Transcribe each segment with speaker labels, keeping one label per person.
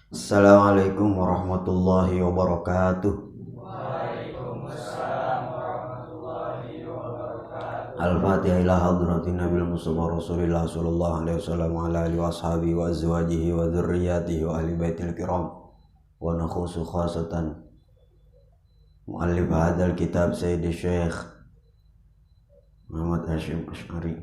Speaker 1: Assalamualaikum warahmatullahi wabarakatuh.
Speaker 2: Waalaikumsalam warahmatullahi wabarakatuh.
Speaker 1: Al-Fatihah ila hadratin Nabil Mustafa Rasulillah sallallahu alaihi wasallam wa ala alihi wa ashabihi wa azwajihi wa dzurriyyatihi wa ahli baitil kiram. Wa nakhusu khasatan muallif hadzal kitab Sayyidi Syekh Muhammad Hasyim Asy'ari.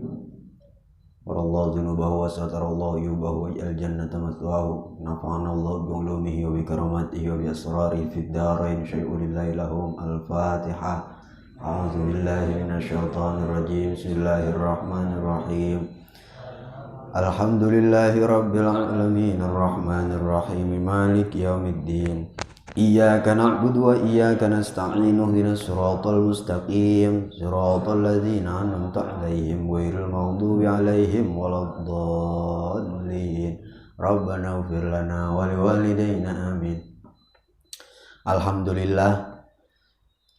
Speaker 1: Wallahu dzunubahu wa satarallahu yubahu waj'al jannata mathwahu. Nafa'ana Allah bi ulumihi wa bi karamatihi wa bi asrarihi fid dharain syai'un lillahi lahum. Al-Fatihah. A'udzu billahi minasy syaithanir rajim. Bismillahirrahmanirrahim. Alhamdulillahi rabbil alamin arrahmanir rahim maliki yaumiddin. Iyyaka na'budu wa iyyaka nasta'in ihdinas siratal mustaqim siratal ladzina an'amta 'alaihim ghairil maghdubi 'alaihim waladdallin. Rabbana ighfir lana wa liwalidayna amin. Alhamdulillah,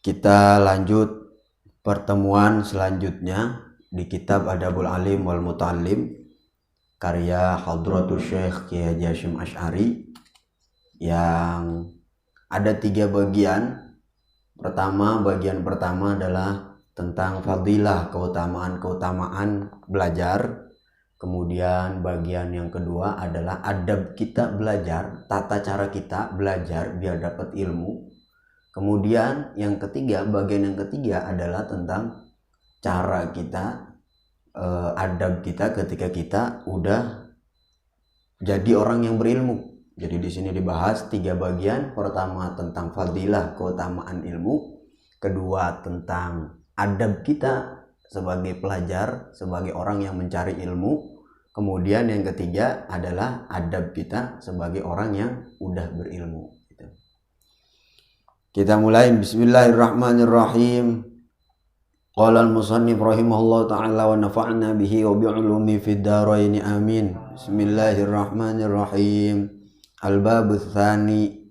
Speaker 1: kita lanjut pertemuan selanjutnya di kitab Adabul Alim wal Muta'allim karya Hadratus Syekh Kiai Haji Hasyim Asy'ari yang ada 3 bagian. Bagian pertama adalah tentang fadilah, keutamaan belajar. Kemudian bagian yang kedua adalah adab kita belajar, tata cara kita belajar biar dapat ilmu. Kemudian bagian yang ketiga adalah tentang cara kita, adab kita ketika kita udah jadi orang yang berilmu. Jadi di sini dibahas 3 bagian. Pertama tentang fadilah, keutamaan ilmu. Kedua tentang adab kita sebagai pelajar, sebagai orang yang mencari ilmu. Kemudian yang ketiga adalah adab kita sebagai orang yang udah berilmu. Kita mulai. Bismillahirrahmanirrahim. Qala al-musannif rahimahullah ta'ala wa nafa'na bihi wa bi'ulumi fid dharain amin. Bismillahirrahmanirrahim. Al-babus tsani,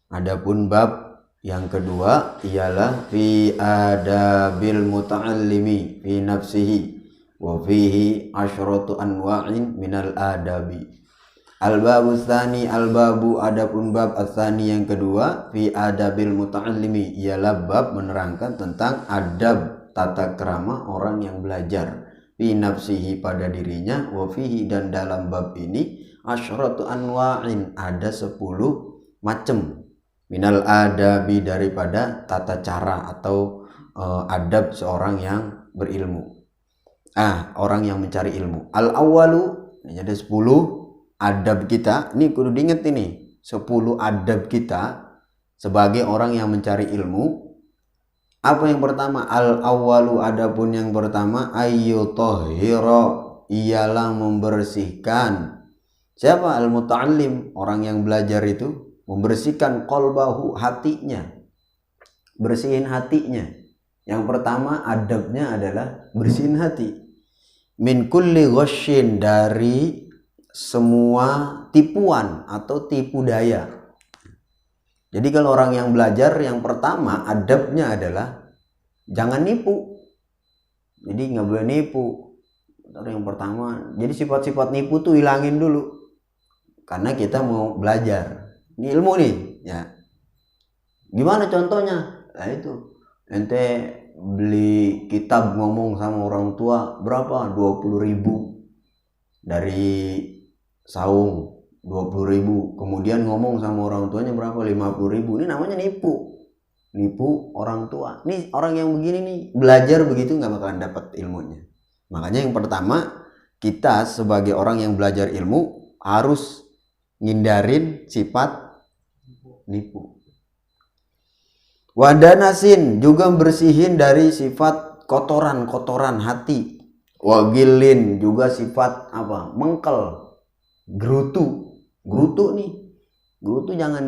Speaker 1: adapun bab yang kedua ialah fi adabil muta'allimi fi nafsihi wa fihi asyratu anwa'in minal adabi. Al-babus tsani, al-babu adapun bab ats-tsani yang kedua, fi adabil muta'allimi ialah bab menerangkan tentang adab tata krama orang yang belajar, fi nafsihi pada dirinya, wa fihi dan dalam bab ini asyratu anwa'in ada 10 macam minal adabi daripada tata cara atau adab seorang yang berilmu, orang yang mencari ilmu. Al awwalu, ini ada 10 adab kita. Ini kudu diinget ini 10 adab kita sebagai orang yang mencari ilmu. Apa yang pertama? Al awwalu, adapun yang pertama, ayyutahhira ialah membersihkan. Siapa? Al-muta'allim, orang yang belajar itu membersihkan qalbahu, hatinya. Bersihin hatinya. Yang pertama adabnya adalah bersihin hati. Min kulli ghasyin, dari semua tipuan atau tipu daya. Jadi kalau orang yang belajar, yang pertama adabnya adalah jangan nipu. Jadi nggak boleh nipu. Yang pertama, jadi sifat-sifat nipu tuh hilangin dulu. Karena kita mau belajar, ini ilmu nih, ya. Gimana contohnya? Nah itu, ente beli kitab ngomong sama orang tua berapa? 20.000 dari saung, 20.000. Kemudian ngomong sama orang tuanya berapa? 50.000. Ini namanya nipu orang tua. Ini orang yang begini nih, belajar begitu nggak bakalan dapat ilmunya. Makanya yang pertama, kita sebagai orang yang belajar ilmu harus ngindarin sifat nipu. Wadanasin, juga bersihin dari sifat kotoran hati. Wagilin, juga sifat mengkel, gerutu nih. Gerutu jangan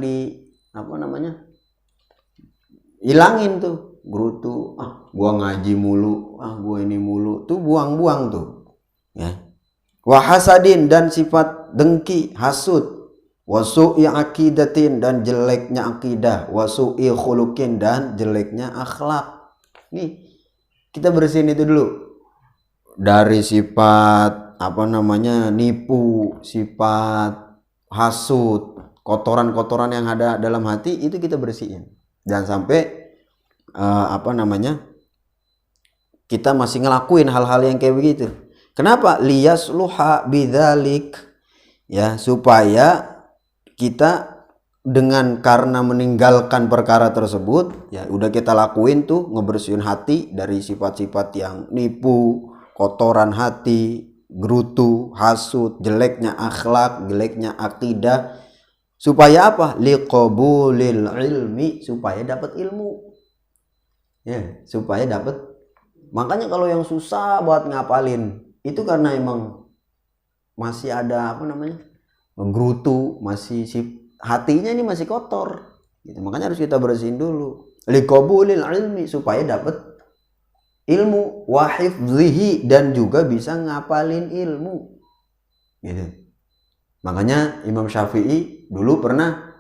Speaker 1: hilangin tuh gerutu. Gua ngaji mulu, gua ini mulu, tuh buang tuh, ya. Wahasadin, dan sifat dengki, hasud. Wasu'i aqidatin, dan jeleknya akidah. Wasu'i khuluqin, dan jeleknya akhlak. Nih, kita bersihin itu dulu. Dari sifat nipu, sifat hasud, kotoran-kotoran yang ada dalam hati itu kita bersihin. Jangan sampai kita masih ngelakuin hal-hal yang kayak begitu. Kenapa? Liyasluha bidzalik, ya, supaya kita karena meninggalkan perkara tersebut, ya udah kita lakuin tuh, ngebersihin hati dari sifat-sifat yang nipu, kotoran hati, gerutu, hasud, jeleknya akhlak, jeleknya akidah. Supaya apa? Liqabulil ilmi, supaya dapat ilmu. Ya, supaya dapat. Makanya kalau yang susah buat ngapalin itu karena emang masih ada gerutu, masih hatinya ini masih kotor. Gitu. Makanya harus kita bersihin dulu. Liqabulil ilmi, supaya dapat ilmu, wa hifdhihi, dan juga bisa ngapalin ilmu. Gitu. Makanya Imam Syafi'i dulu pernah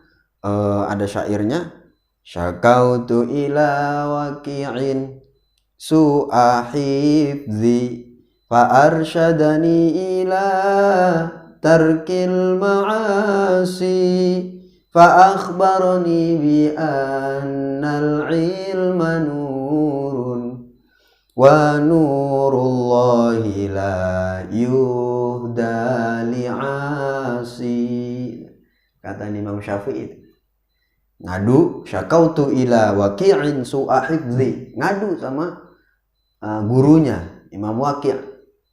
Speaker 1: ada syairnya, syakautu ila waqi'in su'a hifdhi fa arsyadani ila tarkil ma'asi fa akhbarani bi annal ilma nurun wa nurullahi la yuhda li'asi. Kata Imam Syafi'i, ngadu, syakautu ila waqi'in su'a hifdzi, ngadu sama gurunya Imam Waqi'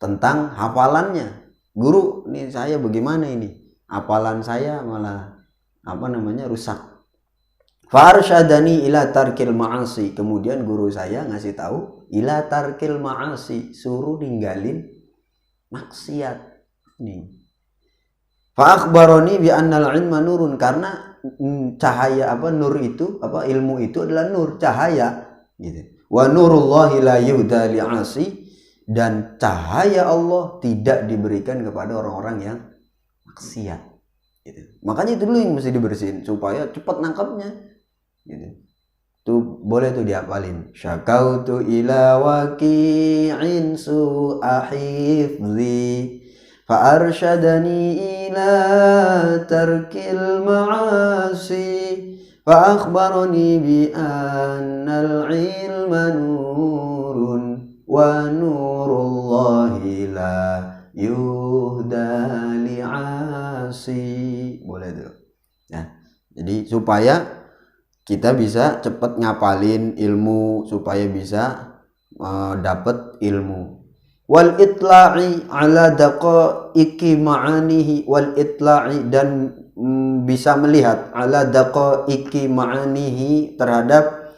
Speaker 1: tentang hafalannya. Guru, ini saya bagaimana ini? Hafalan saya malah rusak. Farsyadani ila tarkil ma'asi, kemudian guru saya ngasih tahu ila tarkil ma'asi, suruh ninggalin maksiat nih. Fa akhbarani bi annal ilma nurun, karena cahaya nur itu ilmu itu adalah nur, cahaya gitu. Wa nurullahi la yuhda li'asi, dan cahaya Allah tidak diberikan kepada orang-orang yang maksiat gitu. Makanya itu dulu yang mesti dibersihin supaya cepat nangkapnya gitu. Tuh boleh tuh diapalin, syakautu ila waqi'in su'a hifdzi fa arsyadani ila tarkil ma'asi fa akhbarani bi annal ilma nurun wa nurullahi la yuhda li'asi. Boleh tuh ya. Jadi supaya kita bisa cepat ngapalin ilmu, supaya bisa dapat ilmu. Wal itla'i ala daqaiqi ma'anihi, wal itla'i, dan bisa melihat ala daqaiqi ma'anihi, terhadap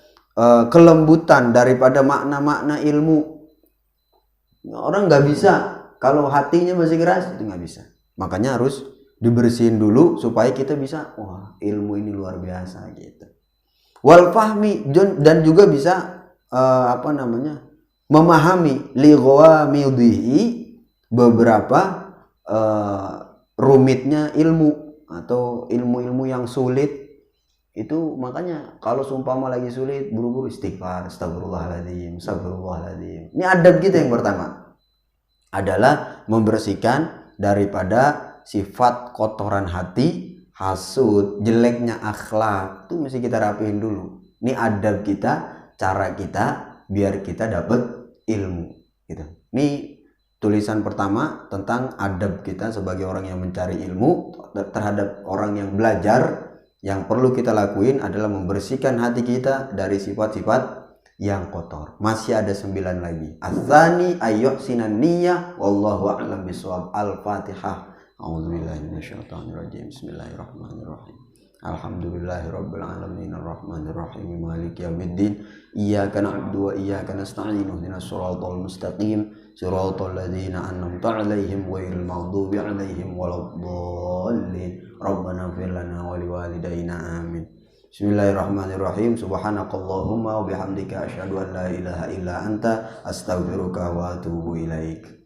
Speaker 1: kelembutan daripada makna-makna ilmu. Orang nggak bisa kalau hatinya masih keras, itu nggak bisa. Makanya harus dibersihin dulu supaya kita bisa, wah ilmu ini luar biasa gitu. Wal fahmi, dan juga bisa memahami li ghawamidhi, beberapa rumitnya ilmu atau ilmu-ilmu yang sulit itu. Makanya kalau seumpama lagi sulit, buru-buru istighfar, astagfirullahaladzim, astagfirullahaladzim. Ini adab kita yang pertama adalah membersihkan daripada sifat kotoran hati, hasud, jeleknya akhlak, itu mesti kita rapihin dulu. Ini adab kita, cara kita biar kita dapat ilmu gitu. Ini tulisan pertama tentang adab kita sebagai orang yang mencari ilmu terhadap orang yang belajar. Yang perlu kita lakuin adalah membersihkan hati kita dari sifat-sifat yang kotor. Masih ada 9 lagi. Ats-tsani ayyuhsinan niyyah wallahu a'lam bishawab. Al-Fatihah. A'udzubillahi minasyaitonirrajim. Bismillahirrahmanirrahim. Alhamdulillahirabbil alamin arrahmanir rahim maliki yaumiddin. Iyyaka na'budu wa iyyaka nasta'in. Ihdinas shiratal mustaqim. Shiratal ladzina an'amta 'alaihim ghairil maghdubi 'alaihim waladdallin. Rabbana ighfir lana wa liwalidayna amin. Bismillahirrahmanirrahim. Subhanakallahumma wa bihamdika asyhadu an la ilaha illa anta astaghfiruka wa atubu ilaik.